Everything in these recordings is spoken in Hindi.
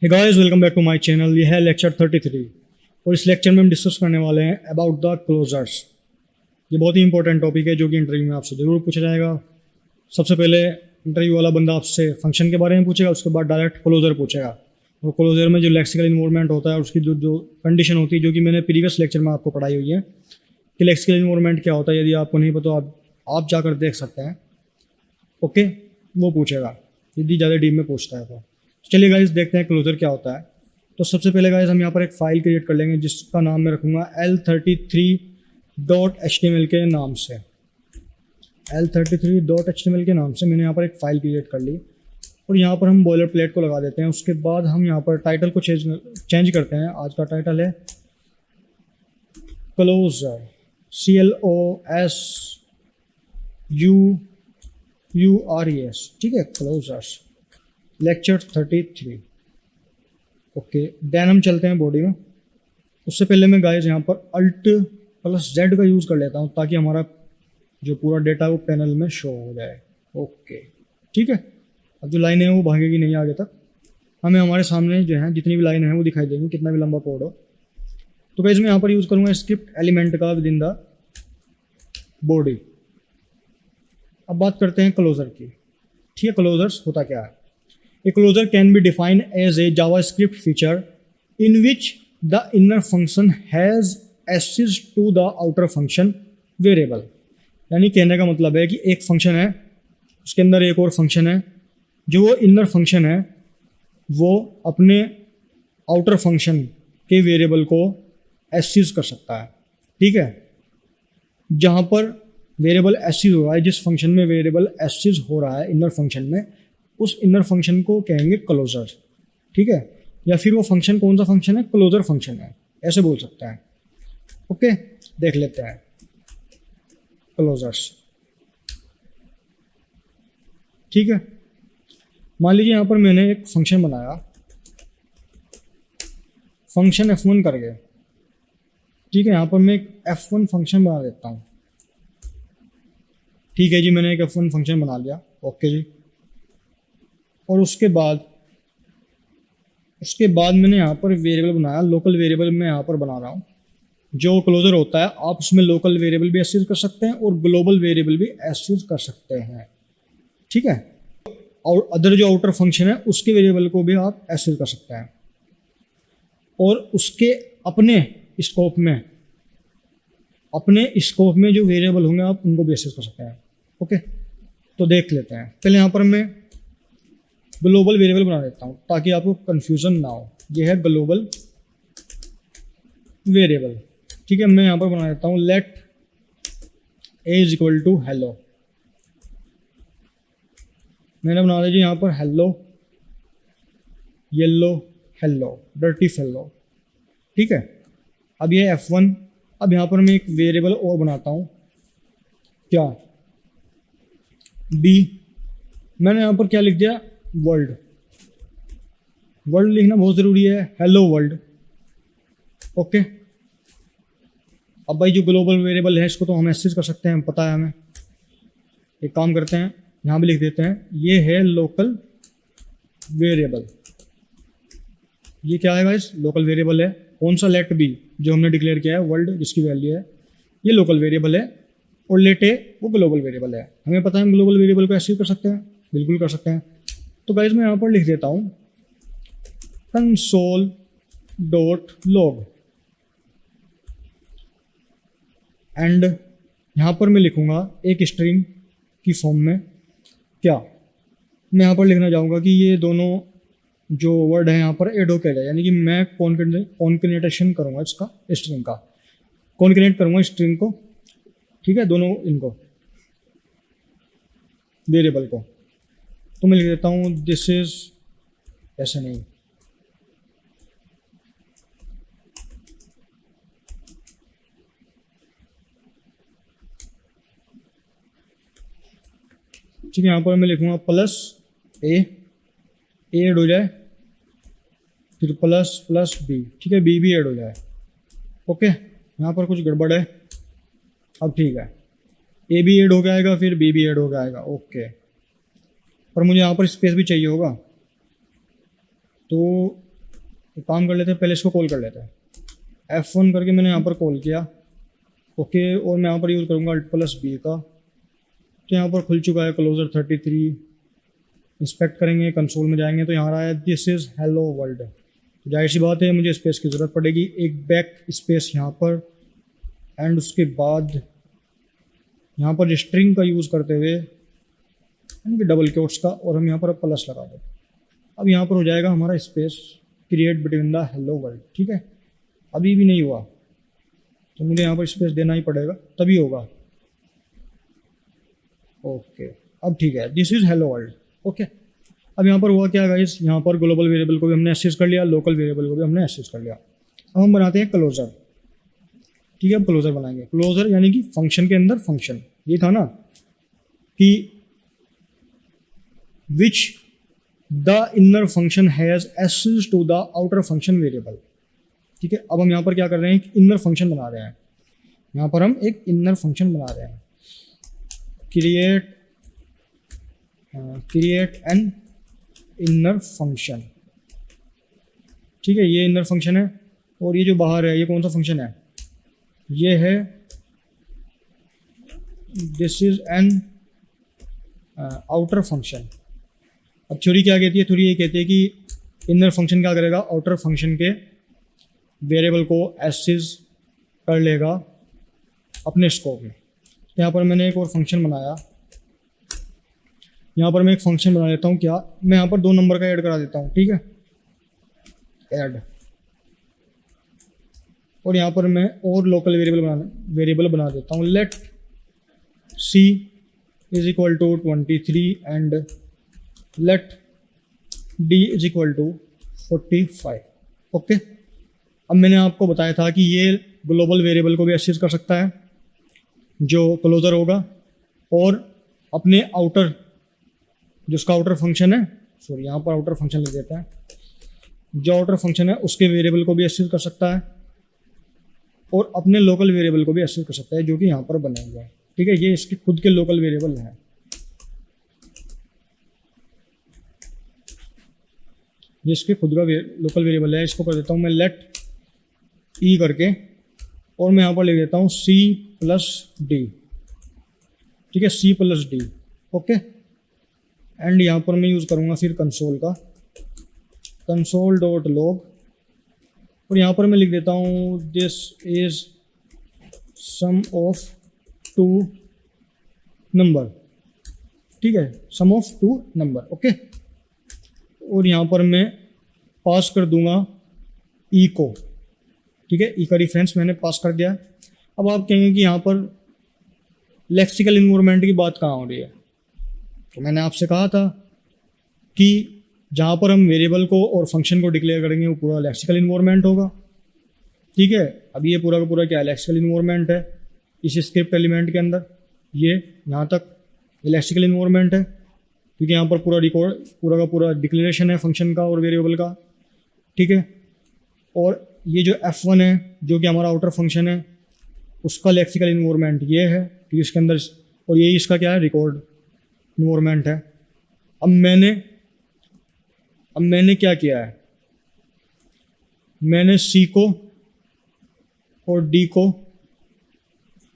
Hey guys, welcome back to my channel. ये है लेक्चर 33 और इस लेक्चर में हम डिस्कस करने वाले हैं अबाउट द क्लोजर्स। ये बहुत ही इंपॉर्टेंट टॉपिक है जो कि इंटरव्यू में आपसे ज़रूर पूछा जाएगा। सबसे पहले इंटरव्यू वाला बंदा आपसे फंक्शन के बारे में पूछेगा, उसके बाद डायरेक्ट क्लोजर पूछेगा। और क्लोजर में जो लेक्सिकल इन्वॉल्वमेंट होता है उसकी जो कंडीशन होती है, जो कि मैंने प्रीवियस लेक्चर में आपको पढ़ाई हुई है कि लेक्सिकल इन्वॉल्वमेंट क्या होता है। यदि आपको नहीं पता आप जाकर देख सकते हैं। ओके, वो पूछेगा यदि ज़्यादा डीप में पूछता है तो। चलिए गाइस, देखते हैं क्लोजर क्या होता है। तो सबसे पहले गाइस हम यहाँ पर एक फ़ाइल क्रिएट कर लेंगे जिसका नाम मैं रखूँगा L33.html के नाम से। L33.html के नाम से मैंने यहाँ पर एक फ़ाइल क्रिएट कर ली और यहाँ पर हम बॉयलर प्लेट को लगा देते हैं। उसके बाद हम यहाँ पर टाइटल को चेंज करते हैं। आज का टाइटल है क्लोजर, CLOSURES, ठीक है, क्लोजर्स, लेक्चर 33। ओके, देन हम चलते हैं बॉडी में। उससे पहले मैं गाइस यहाँ पर Alt+Z का यूज़ कर लेता हूँ ताकि हमारा जो पूरा डेटा वो पैनल में शो हो जाए। ओके, ठीक है। अब जो लाइनें हैं वो भागेगी नहीं आगे तक, हमें हमारे सामने जो है जितनी भी लाइनें हैं वो दिखाई देंगी, कितना भी लंबा कोड हो। तो गाइस मैं यहाँ पर यूज़ करूँगा स्क्रिप्ट एलिमेंट का विद इन द बॉडी। अब बात करते हैं क्लोजर की। ठीक है, क्लोजर्स होता क्या है? A closure can be defined as a JavaScript feature in which the inner function has access to the outer function variable। यानी कहने का मतलब है कि एक फंक्शन है, उसके अंदर एक और फंक्शन है, जो वो इनर फंक्शन है वो अपने आउटर फंक्शन के वेरिएबल को एक्सेस कर सकता है। ठीक है, जहाँ पर वेरिएबल एक्सेस हो रहा है, जिस फंक्शन में वेरिएबल एक्सेस हो रहा है इनर फंक्शन में, उस इनर फंक्शन को कहेंगे क्लोजर। ठीक है, या फिर वो फंक्शन कौन सा फंक्शन है? क्लोजर फंक्शन है, ऐसे बोल सकता है। ओके, देख लेते हैं क्लोजर्स। ठीक है, मान लीजिए यहाँ पर मैंने एक फंक्शन बनाया, फंक्शन F1 करके। ठीक है, यहाँ पर मैं एक F1 फंक्शन बना देता हूँ। ठीक है जी, मैंने एक F1 फंक्शन बना लिया। ओके जी, और उसके बाद मैंने यहाँ पर वेरिएबल बनाया, लोकल वेरिएबल मैं यहाँ पर बना रहा हूँ। जो क्लोजर होता है आप उसमें लोकल वेरिएबल भी एक्सेस कर सकते हैं और ग्लोबल वेरिएबल भी एक्सेस कर सकते हैं। ठीक है, और अदर जो आउटर फंक्शन है उसके वेरिएबल को भी आप एक्सेस कर सकते हैं और उसके अपने स्कोप में जो वेरिएबल होंगे आप उनको भी एक्सेस कर सकते हैं। ओके, तो देख लेते हैं। पहले यहाँ पर मैं ग्लोबल वेरिएबल बना देता हूँ ताकि आपको कन्फ्यूज़न ना हो। ये है ग्लोबल वेरिएबल। ठीक है, मैं यहाँ पर बना देता हूँ let a is equal to hello. मैंने बना दिया यहाँ पर hello, yellow, hello, dirty fellow. ठीक है, अब ये F1। अब यहाँ पर मैं एक वेरिएबल और बनाता हूँ, क्या? b। मैंने यहाँ पर क्या लिख दिया? वर्ल्ड लिखना बहुत ज़रूरी है, हेलो वर्ल्ड। ओके, अब भाई जो ग्लोबल वेरिएबल है इसको तो हम एक्सेस कर सकते हैं, पता है हमें। एक काम करते हैं, यहाँ भी लिख देते हैं, ये है लोकल वेरिएबल। ये क्या है गाइस? लोकल वेरिएबल है। कौन सा? लेट बी, जो हमने डिक्लेयर किया है, वर्ल्ड जिसकी वैल्यू है, ये लोकल वेरिएबल है। और लेट ए वो ग्लोबल वेरिएबल है। हमें पता है हम ग्लोबल वेरिएबल को एक्सेस कर सकते हैं, बिल्कुल कर सकते हैं। तो गाइस मैं यहाँ पर लिख देता हूँ console.log एंड यहाँ पर मैं लिखूँगा एक स्ट्रिंग की फॉर्म में। क्या मैं यहाँ पर लिखना चाहूँगा कि ये दोनों जो वर्ड है यहाँ पर एड होकर जाए, यानी कि मैं कॉन्कनेटेशन करूँगा इसका, स्ट्रिंग का कॉन्कनेट करूँगा स्ट्रिंग को। ठीक है, दोनों इनको वेरिएबल को। तो मैं लिख देता हूँ दिस इज, ऐसे नहीं, ठीक है। यहाँ पर मैं लिखूँगा प्लस ए ऐड हो जाए, फिर प्लस बी। ठीक है, बी भी ऐड हो जाए। ओके, यहाँ पर कुछ गड़बड़ है। अब ठीक है, ए भी ऐड हो जाएगा, फिर बी भी ऐड हो जाएगा। ओके, पर मुझे यहाँ पर स्पेस भी चाहिए होगा, तो एक काम कर लेते हैं, पहले इसको कॉल कर लेते हैं। F1 करके मैंने यहाँ पर कॉल किया, ओके, और मैं यहाँ पर यूज़ करूँगा Alt+B का। तो यहाँ पर खुल चुका है क्लोजर 33। इंस्पेक्ट करेंगे, कंसोल में जाएंगे तो यहाँ रहा है दिस इज़ हेलो वर्ल्ड। तो जाहिर सी बात है मुझे स्पेस की ज़रूरत पड़ेगी, एक बैक स्पेस यहाँ पर, एंड उसके बाद यहाँ पर स्ट्रिंग का यूज़ करते हुए यानी कि डबल कोट्स का, और हम यहाँ पर प्लस लगा दें। अब यहाँ पर हो जाएगा हमारा space create between the hello world. ठीक है, अभी भी नहीं हुआ तो मुझे यहाँ पर स्पेस देना ही पड़ेगा, तभी होगा। ओके, अब ठीक है, this is hello world. Okay, अब यहाँ पर हुआ क्या गाइस, यहाँ पर ग्लोबल वेरिएबल को भी हमने एक्सेस कर लिया, लोकल वेरिएबल को भी हमने एक्सेस कर लिया। अब हम बनाते हैं क्लोजर। ठीक है, अब क्लोजर बनाएंगे। क्लोजर यानी कि फंक्शन के अंदर फंक्शन। ये था ना कि which the inner function has access to the outer function variable. ठीक है, अब हम यहाँ पर क्या कर रहे हैं, एक इनर फंक्शन बना रहे हैं। यहाँ पर हम एक इनर फंक्शन बना रहे हैं, क्रिएट एन इनर फंक्शन। ठीक है, ये इनर फंक्शन है, और ये जो बाहर है ये कौन सा फंक्शन है, ये है this is an outer function. अब थ्योरी क्या कहती है, थ्योरी ये कहती है कि इनर फंक्शन क्या करेगा, आउटर फंक्शन के वेरिएबल को एक्सेस कर लेगा अपने स्कोप में। यहाँ पर मैंने एक और फंक्शन बनाया, यहाँ पर मैं एक फंक्शन बना लेता हूँ। क्या, मैं यहाँ पर 2 नंबर का ऐड करा देता हूँ। ठीक है, ऐड, और यहाँ पर मैं और लोकल वेरिएबल बना देता हूँ। Let c is equal to 23 and let d is equal to 45। Okay, अब मैंने आपको बताया था कि ये ग्लोबल वेरिएबल को भी एक्सेस कर सकता है जो क्लोजर होगा, और अपने आउटर जो उसका आउटर फंक्शन है, सॉरी यहाँ पर आउटर फंक्शन लिख देता है, जो आउटर फंक्शन है उसके वेरिएबल को भी एक्सेस कर सकता है, और अपने लोकल वेरिएबल को भी एक्सेस कर सकता है जो कि यहाँ पर बने हुए हैं। ठीक है, ये इसके खुद के लोकल वेरिएबल हैं। ये इसके खुद का लोकल वेरिएबल है। इसको कर देता हूँ मैं लेट ई करके, और मैं यहाँ पर लिख देता हूँ C+D। ठीक है, C+D। ओके, एंड यहाँ पर मैं यूज़ करूँगा फिर कंसोल का, console.log, और यहाँ पर मैं लिख देता हूँ this is sum of 2 number. ठीक है, सम ऑफ 2 नंबर। ओके, और यहाँ पर मैं पास कर दूंगा ई को। ठीक है, ई का रेफरेंस मैंने पास कर दिया। अब आप कहेंगे कि यहाँ पर लेक्सिकल इन्वायरमेंट की बात कहाँ हो रही है, तो मैंने आपसे कहा था कि जहाँ पर हम वेरिएबल को और फंक्शन को डिक्लेयर करेंगे वो पूरा लेक्सिकल इन्वायरमेंट होगा। ठीक है, अब ये पूरा का पूरा क्या है, लेक्सिकल इन्वायरमेंट है इस स्क्रिप्ट एलिमेंट के अंदर। ये यहाँ तक लेक्सिकल इन्वायरमेंट है, क्योंकि यहाँ पर पूरा रिकॉर्ड पूरा का पूरा डिक्लेरेशन है फंक्शन का और वेरिएबल का। ठीक है, और ये जो F1 है जो कि हमारा आउटर फंक्शन है उसका लेक्सिकल इन्वायरमेंट ये है, क्योंकि इसके अंदर, और ये इसका क्या है, रिकॉर्ड इन्वायरमेंट है। अब मैंने क्या किया है, मैंने C को और D को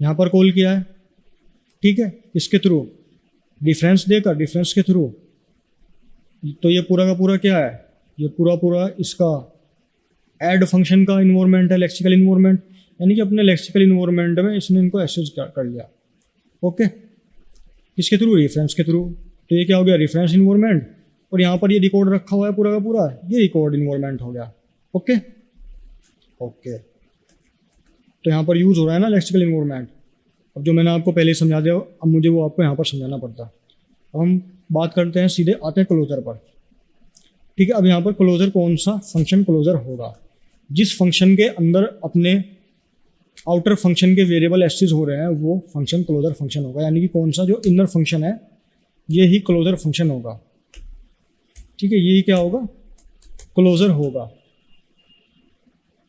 यहाँ पर कॉल किया है। ठीक है, इसके थ्रू डिफरेंस देकर, डिफरेंस के थ्रू। तो ये पूरा का पूरा क्या है, ये पूरा इसका ऐड फंक्शन का इन्वायरमेंट है, लेक्सिकल इन्वायरमेंट, यानी कि अपने लेक्सिकल इन्वायरमेंट में इसने इनको एक्सेस कर लिया। ओके, किसके थ्रू, रेफरेंस के थ्रू। तो ये क्या हो गया, रेफरेंस इन्वायरमेंट, और यहाँ पर ये रिकॉर्ड रखा हुआ है पूरा का पूरा, ये रिकॉर्ड इन्वायरमेंट हो गया। ओके ओके, तो यहाँ पर यूज़ हो रहा है ना लेक्सिकल इन्वायरमेंट। अब जो मैंने आपको पहले समझा दिया, अब मुझे वो आपको यहाँ पर समझाना पड़ता। अब हम बात करते हैं, सीधे आते हैं क्लोजर पर। ठीक है, अब यहाँ पर क्लोजर कौन सा फंक्शन क्लोजर होगा, जिस फंक्शन के अंदर अपने आउटर फंक्शन के वेरिएबल एक्सेस हो रहे हैं वो फंक्शन क्लोजर फंक्शन होगा। यानी कि कौन सा, जो इनर फंक्शन है ये ही क्लोजर फंक्शन होगा। ठीक है, यही क्या होगा, क्लोजर होगा।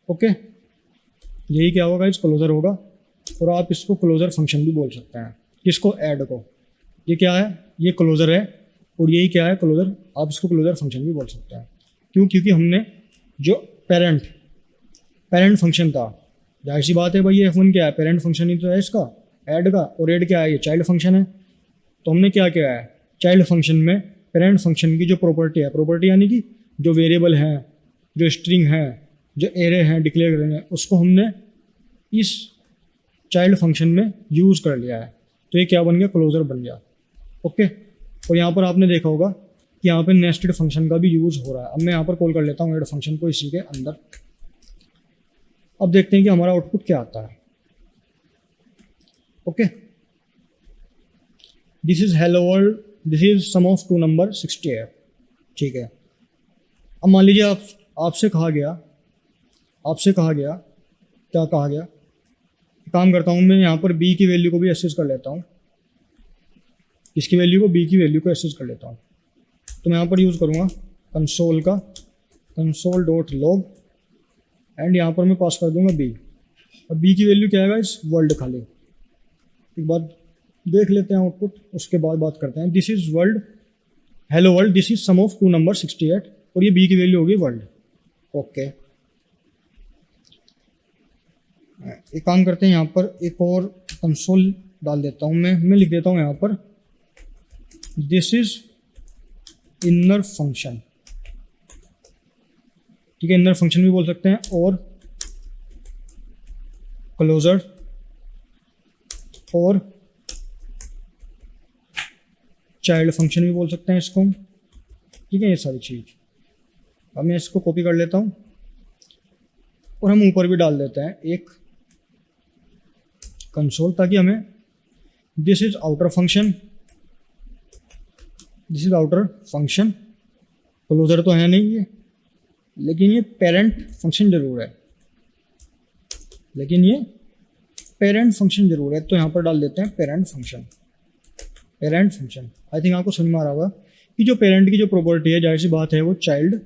ओके, यही क्या होगा, इस क्लोजर होगा। और आप इसको क्लोजर फंक्शन भी बोल सकते हैं, किसको, ऐड को। ये क्या है, ये क्लोजर है, और यही क्या है, क्लोजर। आप इसको क्लोजर फंक्शन भी बोल सकते हैं। क्यों, क्योंकि हमने जो पेरेंट पेरेंट फंक्शन था। जाहिर सी बात है भाई, ये F1 क्या है, पेरेंट फंक्शन ही तो है इसका, ऐड का, और ऐड क्या है, ये चाइल्ड फंक्शन है। तो हमने क्या किया है, चाइल्ड फंक्शन में पेरेंट फंक्शन की जो प्रॉपर्टी है, प्रॉपर्टी यानी कि जो वेरिएबल हैं, जो स्ट्रिंग है, जो एरे हैं डिक्लेयर करेंगे, उसको हमने इस चाइल्ड फंक्शन में यूज़ कर लिया है। तो ये क्या बन गया, क्लोजर बन गया। ओके, और यहाँ पर आपने देखा होगा कि यहाँ पर नेस्टेड फंक्शन का भी यूज़ हो रहा है। अब मैं यहाँ पर कॉल कर लेता हूँ ऐड फंक्शन को इसी के अंदर। अब देखते हैं कि हमारा आउटपुट क्या आता है। Okay, this is hello world, this is sum of two number 68। ठीक है, अब मान लीजिए आपसे कहा गया क्या कहा गया, काम करता हूँ मैं यहाँ पर b की वैल्यू को भी एक्सेस कर लेता हूँ, इसकी वैल्यू को, b की वैल्यू को एक्सेस कर लेता हूँ। तो मैं यहाँ पर यूज़ करूँगा कंसोल का console.log एंड यहाँ पर मैं पास कर दूंगा b। अब b की वैल्यू क्या है इस वर्ल्ड खाली। एक बार देख लेते हैं आउटपुट, उसके बाद बात करते हैं। This is world, hello world, this is sum of two number 68, और ये b की वैल्यू होगी वर्ल्ड। ओके, एक काम करते हैं, यहाँ पर एक और कंसोल डाल देता हूँ मैं लिख देता हूँ यहाँ पर दिस इज इनर फंक्शन। ठीक है, इनर फंक्शन भी बोल सकते हैं, और क्लोजर और चाइल्ड फंक्शन भी बोल सकते हैं इसको। ठीक है, ये सारी चीज़। अब मैं इसको कॉपी कर लेता हूँ और हम ऊपर भी डाल देते हैं एक कंसोल, ताकि हमें this is outer function, this is outer function, closure तो है नहीं ये, लेकिन ये पेरेंट फंक्शन जरूर है, तो यहाँ पर डाल देते हैं पेरेंट फंक्शन। आई थिंक आपको समझ में आ रहा होगा कि जो पेरेंट की जो प्रॉपर्टी है, जाहिर सी बात है वो चाइल्ड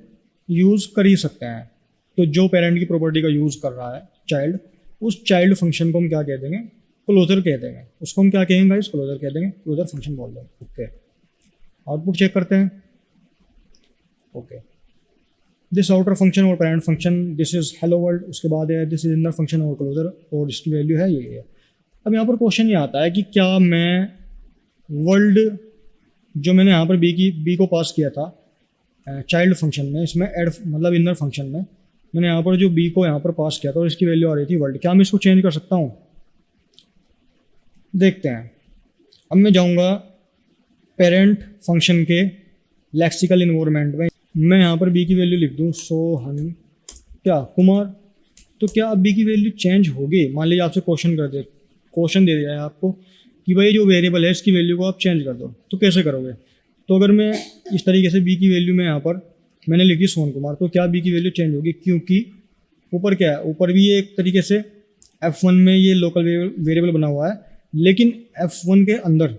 यूज़ कर ही सकते हैं। तो जो पेरेंट की प्रॉपर्टी का यूज़ कर रहा है चाइल्ड, उस चाइल्ड फंक्शन को हम क्या कह देंगे, क्लोजर कह देंगे। उसको हम क्या कहेंगे गाइस, क्लोजर कह देंगे, क्लोजर फंक्शन बोल देंगे। ओके, आउटपुट चेक करते हैं। ओके, दिस आउटर फंक्शन और parent function, this is hello world, उसके बाद है दिस इज इनर फंक्शन और क्लोजर, और इसकी वैल्यू है ये है। अब यहाँ पर क्वेश्चन ये आता है कि क्या मैं वर्ल्ड जो मैंने यहाँ पर बी को पास किया था चाइल्ड फंक्शन में, इसमें एड मतलब इनर फंक्शन में मैंने यहाँ पर जो बी को यहाँ पर पास किया था और इसकी वैल्यू आ रही थी वर्ल्ड, क्या मैं इसको चेंज कर सकता हूँ? देखते हैं। अब मैं जाऊँगा पेरेंट फंक्शन के लेक्सिकल इन्वायरमेंट में, मैं यहाँ पर बी की वैल्यू लिख दूँ सोहन क्या कुमार, तो क्या अब बी की वैल्यू चेंज होगी? मान लीजिए आपसे क्वेश्चन दे दिया है आपको कि भाई जो वेरिएबल है इसकी वैल्यू को आप चेंज कर दो, तो कैसे करोगे? तो अगर मैं इस तरीके से बी की वैल्यू में यहाँ पर मैंने लिखी सोहन कुमार, तो क्या बी की वैल्यू चेंज होगी? क्योंकि ऊपर क्या है, ऊपर भी ये एक तरीके से F1 में ये लोकल वेरिएबल बना हुआ है, लेकिन F1 के अंदर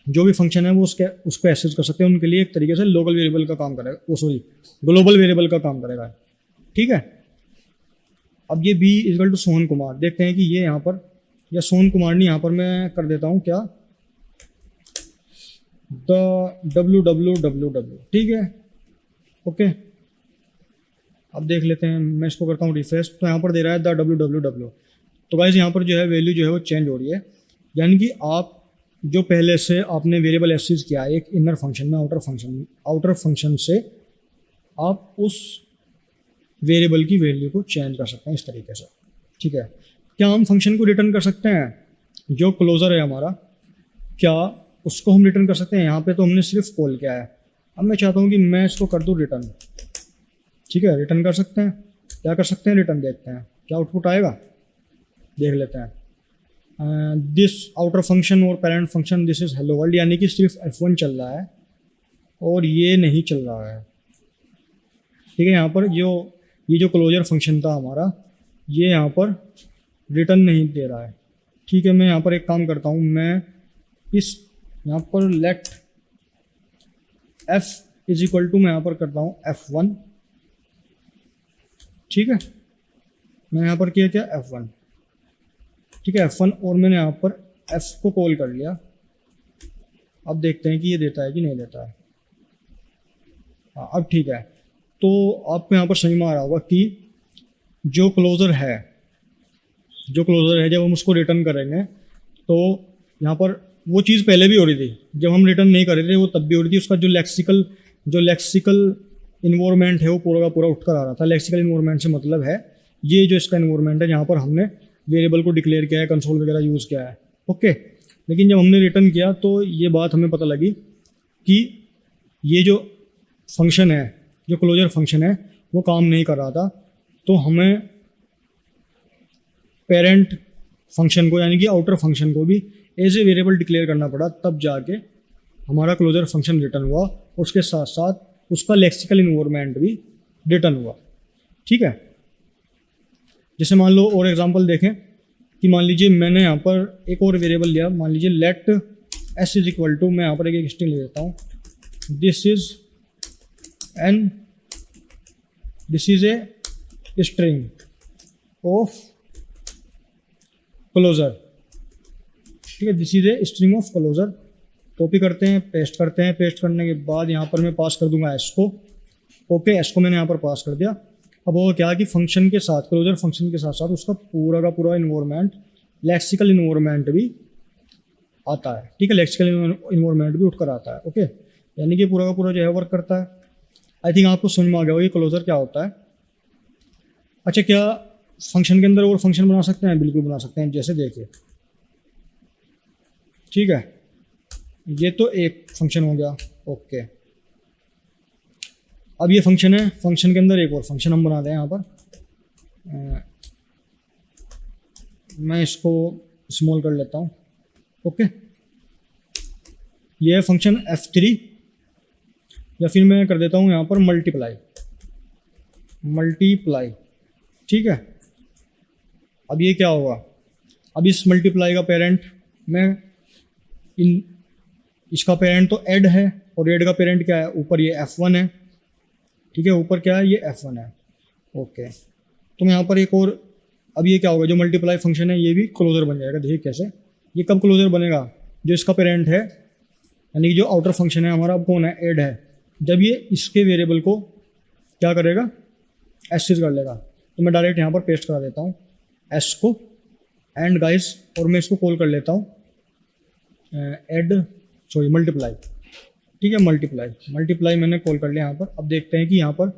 जो भी फंक्शन है वो उसको एक्सेस कर सकते हैं, उनके लिए एक तरीके से लोकल वेरिएबल का काम करेगा, वो सॉरी ग्लोबल वेरिएबल का काम करेगा। ठीक है, अब ये B equal to Sohan Kumar, देखते हैं कि ये यहाँ पर, या सोहन कुमार नहीं, यहाँ पर मैं कर देता हूँ क्या www। ठीक है, ओके, अब देख लेते हैं, मैं इसको करता हूँ रिफ्रेश, तो यहाँ पर दे रहा है www। तो गाइस यहाँ पर जो है वैल्यू जो है वो चेंज हो रही है, यानी कि आप जो पहले से आपने वेरिएबल एक्सेस किया एक इनर फंक्शन में, आउटर फंक्शन से आप उस वेरिएबल की वैल्यू को चेंज कर सकते हैं इस तरीके से। ठीक है, क्या हम फंक्शन को रिटर्न कर सकते हैं? जो क्लोजर है हमारा, क्या उसको हम रिटर्न कर सकते हैं? यहाँ पे तो हमने सिर्फ कॉल किया है, अब मैं चाहता हूँ कि मैं इसको कर दूँ रिटर्न। ठीक है, रिटर्न कर सकते हैं, क्या कर सकते हैं, रिटर्न देखते हैं क्या आउटपुट आएगा, देख लेते हैं। दिस आउटर फंक्शन और parent function, this is hello world, यानी कि सिर्फ F1 चल रहा है और ये नहीं चल रहा है। ठीक है, यहाँ पर ये जो क्लोजर फंक्शन था हमारा, ये यहाँ पर रिटर्न नहीं दे रहा है। ठीक है, मैं यहाँ पर एक काम करता हूँ, मैं इस यहाँ पर let f is equal to मैं यहाँ पर करता हूँ F1। ठीक है, मैं यहाँ पर किया क्या F1। ठीक है, F1, और मैंने यहाँ पर f को कॉल कर लिया। अब देखते हैं कि ये देता है कि नहीं देता है। हाँ, अब ठीक है, तो आपको यहाँ पर समझ में आ रहा होगा कि जो क्लोज़र है जब हम उसको रिटर्न करेंगे तो यहाँ पर वो चीज़ पहले भी हो रही थी, जब हम रिटर्न नहीं कर रहे थे वो तब भी हो रही थी। उसका जो लेक्सिकल इन्वायरमेंट है वो पूरा का पूरा उठकर आ रहा था। लेक्सिकल इन्वायरमेंट से मतलब है ये जो इसका इन्वायरमेंट है जहाँ पर हमने वेरिएबल को डिक्लेयर किया है, कंसोल वगैरह यूज़ किया है, ओके। लेकिन जब हमने रिटर्न किया तो ये बात हमें पता लगी कि ये जो फंक्शन है, जो क्लोजर फंक्शन है, वो काम नहीं कर रहा था। तो हमें पेरेंट फंक्शन को यानी कि आउटर फंक्शन को भी एज ए वेरिएबल डिक्लेयर करना पड़ा, तब जाके हमारा क्लोजर फंक्शन रिटर्न हुआ। उसके साथ साथ उसका लेक्सिकल इन्वायरमेंट भी रिटर्न हुआ, ठीक है। जैसे मान लो और एग्जांपल देखें कि मान लीजिए मैंने यहाँ पर एक और वेरिएबल लिया, मान लीजिए let s is equal to, मैं यहाँ पर एक स्ट्रिंग ले देता हूँ, this is a string of closure, ठीक है। This is a string of closure. Copy करते हैं, पेस्ट करते हैं, पेस्ट करने के बाद यहाँ पर मैं पास कर दूंगा s को, ओके। s को मैंने यहाँ पर पास कर दिया। अब वो क्या कि फंक्शन के साथ, क्लोजर फंक्शन के साथ साथ उसका पूरा का पूरा इन्वायरमेंट, लेक्सिकल इन्वायरमेंट भी आता है, ठीक है। लेक्सिकल इन्वायरमेंट भी उठकर आता है, ओके। यानी कि पूरा का पूरा जो है वर्क करता है। आई थिंक आपको समझ में आ गया होगा ये क्लोजर क्या होता है। अच्छा, क्या फंक्शन के अंदर और फंक्शन बना सकते हैं? बिल्कुल बना सकते हैं। जैसे देखिए, ठीक है, ये तो एक फंक्शन हो गया, ओके। अब ये फंक्शन है, फंक्शन के अंदर एक और फंक्शन हम बनाते हैं यहाँ पर। मैं इसको स्मॉल कर लेता हूँ, ओके। ये है फंक्शन f3, या फिर मैं कर देता हूँ यहाँ पर मल्टीप्लाई, ठीक है। अब ये क्या होगा, अब इस मल्टीप्लाई का पेरेंट मैं इसका पेरेंट तो ऐड है, और ऐड का पेरेंट क्या है, ऊपर ये f1 है, ठीक है। ऊपर क्या है, ये f1 है, ओके। तो मैं यहाँ पर एक और, अब ये क्या होगा, जो मल्टीप्लाई फंक्शन है ये भी क्लोजर बन जाएगा। देखिए कैसे, ये कब क्लोजर बनेगा, जो इसका पेरेंट है यानी कि जो आउटर फंक्शन है हमारा, अब कौन है, ऐड है, जब ये इसके वेरिएबल को क्या करेगा, एक्सेस कर लेगा। तो मैं डायरेक्ट यहाँ पर पेस्ट करा देता हूँ s को, एंड गाइस, और मैं इसको कॉल कर लेता हूँ मल्टीप्लाई, ठीक है। मल्टीप्लाई मैंने कॉल कर लिया यहाँ पर। अब देखते हैं कि यहाँ पर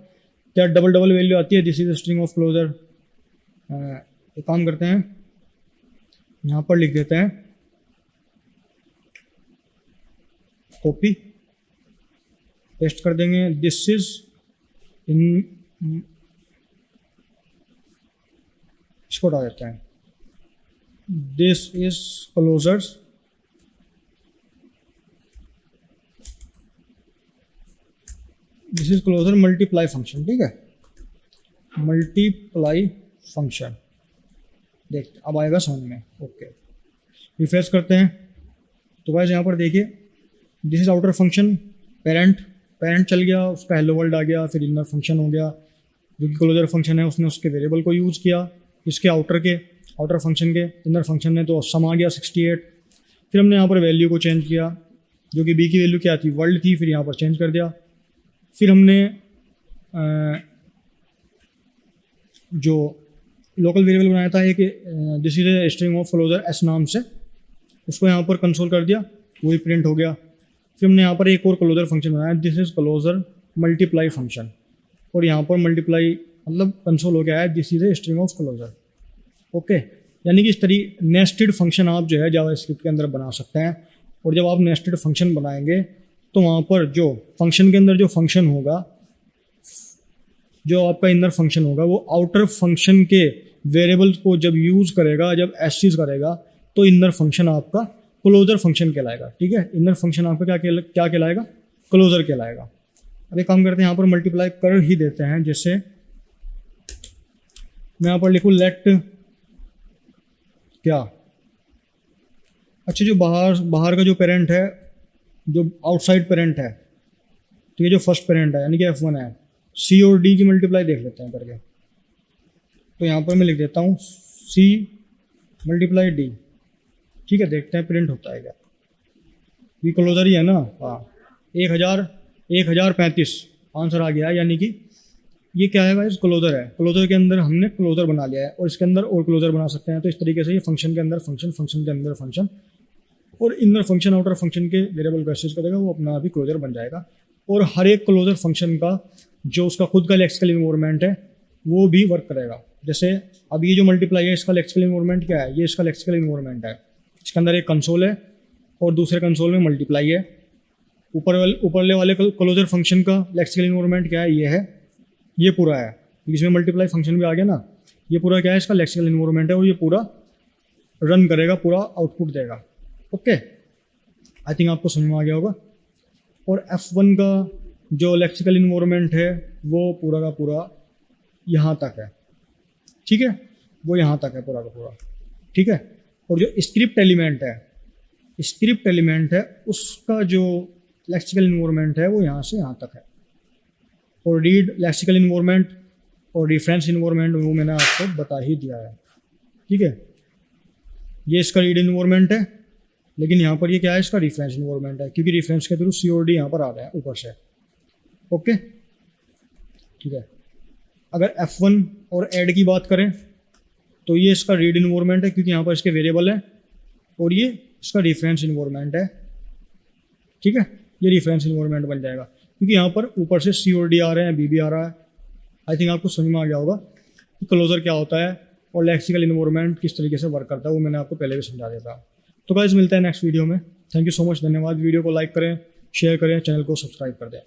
क्या डबल वैल्यू आती है, this is string of closure. एक काम करते हैं, यहाँ पर लिख देते हैं कॉपी, पेस्ट कर देंगे, दिस इज इन, इसको डाल देते हैं, this is closures, this is closure multiply function, ठीक है। मल्टीप्लाई फंक्शन, देख अब आएगा समझ में, ओके। रिफ्रेश करते हैं तो गाइस यहाँ पर देखिए, this is outer function, parent चल गया, उसका हेलो वर्ल्ड आ गया, फिर इनर फंक्शन हो गया जो कि क्लोजर फंक्शन है, उसने उसके वेरिएबल को यूज़ किया, इसके आउटर फंक्शन के, इनर फंक्शन ने तो सम आ गया 68। फिर हमने यहाँ पर वैल्यू को चेंज किया, जो कि बी की वैल्यू क्या थी, वर्ल्ड थी, फिर यहाँ पर चेंज कर दिया। फिर हमने जो लोकल वेरिएबल बनाया था एक, this is a string of closure S नाम से, उसको यहाँ पर कंसोल कर दिया, वही प्रिंट हो गया। फिर हमने यहाँ पर एक और क्लोजर फंक्शन बनाया, this is closure multiply function, और यहाँ पर मल्टीप्लाई मतलब कंसोल हो गया है, this is a string of closure, okay. यानी कि इस तरीके नेस्टेड फंक्शन आप जो है जावास्क्रिप्ट के अंदर बना सकते हैं। और जब आप नेस्टेड फंक्शन बनाएंगे तो वहाँ पर जो फंक्शन के अंदर जो फंक्शन होगा, जो आपका इनर फंक्शन होगा, वो आउटर फंक्शन के वेरिएबल्स को जब यूज़ करेगा, जब एक्सेस करेगा, तो इनर फंक्शन आपका क्लोजर फंक्शन कहलाएगा, ठीक है। इनर फंक्शन आपका क्या कहलाएगा, क्लोजर कहलाएगा। अब एक काम करते हैं, यहाँ पर मल्टीप्लाई कर ही देते हैं। जैसे मैं यहाँ पर लिखूँ लेट क्या, अच्छा, जो बाहर का जो पेरेंट है, जो आउटसाइड पेरेंट है, ठीक है, जो फर्स्ट पेरेंट है यानी कि f1 है, c और d की मल्टीप्लाई देख लेते हैं करके। तो यहाँ पर मैं लिख देता हूँ c मल्टीप्लाई d, ठीक है। देखते हैं प्रिंट होता है क्या, ये क्लोजर ही है ना, हाँ। 1035 आंसर आ गया, यानी कि ये क्या है गाइस, क्लोजर है। क्लोजर के अंदर हमने क्लोजर बना लिया है और इसके अंदर और क्लोजर बना सकते हैं। तो इस तरीके से ये फंक्शन के अंदर फंक्शन, फंक्शन के अंदर फंक्शन और इनर फंक्शन आउटर फंक्शन के वेरिएबल को एक्सेस करेगा, वो अपना भी क्लोजर बन जाएगा। और हर एक क्लोजर फंक्शन का जो उसका खुद का लेक्सिकल इन्वायरमेंट है वो भी वर्क करेगा। जैसे अब ये जो मल्टीप्लाई है इसका लेक्सिकल इन्वायरमेंट क्या है, ये इसका लेक्सिकल इन्वायरमेंट है। इसके अंदर एक कंसोल है और दूसरे कंसोल में मल्टीप्लाई है। ऊपरले वाले क्लोजर फंक्शन का लेक्सिकल इन्वायरमेंट क्या है, ये है, ये पूरा है। इसमें मल्टीप्लाई फंक्शन भी आ गया ना, ये पूरा क्या है, इसका लेक्सिकल इन्वायरमेंट है और ये पूरा रन करेगा, पूरा आउटपुट देगा। ओके, आई थिंक आपको समझ में आ गया होगा। और F1 का जो लेक्सिकल इन्वायरमेंट है वो पूरा का पूरा यहाँ तक है, ठीक है, वो यहाँ तक है पूरा का पूरा, ठीक है। और जो स्क्रिप्ट एलिमेंट है, स्क्रिप्ट एलिमेंट है उसका जो लेक्सिकल इन्वायरमेंट है वो यहाँ से यहाँ तक है। और रीड लेक्सिकल इन्वायरमेंट और रेफरेंस इन्वायरमेंट वो मैंने आपको बता ही दिया है, ठीक है। ये इसका रीड इन्वायरमेंट है, लेकिन यहाँ पर ये क्या है, इसका रेफरेंस इन्वायरमेंट है, क्योंकि रेफरेंस के थ्रू COD यहाँ पर आ रहा है ऊपर से। ओके, ठीक है। अगर F1 और ऐड की बात करें तो ये इसका रीड इन्वायरमेंट है, क्योंकि यहाँ पर इसके वेरिएबल है, और ये इसका रेफरेंस इन्वायरमेंट है, ठीक है। ये रेफरेंस इन्वायरमेंट बन जाएगा, क्योंकि यहाँ पर ऊपर से COD आ रहे हैं, BB आ रहा है। आई थिंक आपको समझ में आ गया होगा कि क्लोजर क्या होता है और लेक्सिकल इन्वायरमेंट किस तरीके से वर्क करता है, वो मैंने आपको पहले भी समझा दिया था। तो गाइस मिलता है नेक्स्ट वीडियो में। थैंक यू सो मच, धन्यवाद। वीडियो को लाइक करें, शेयर करें, चैनल को सब्सक्राइब कर दें।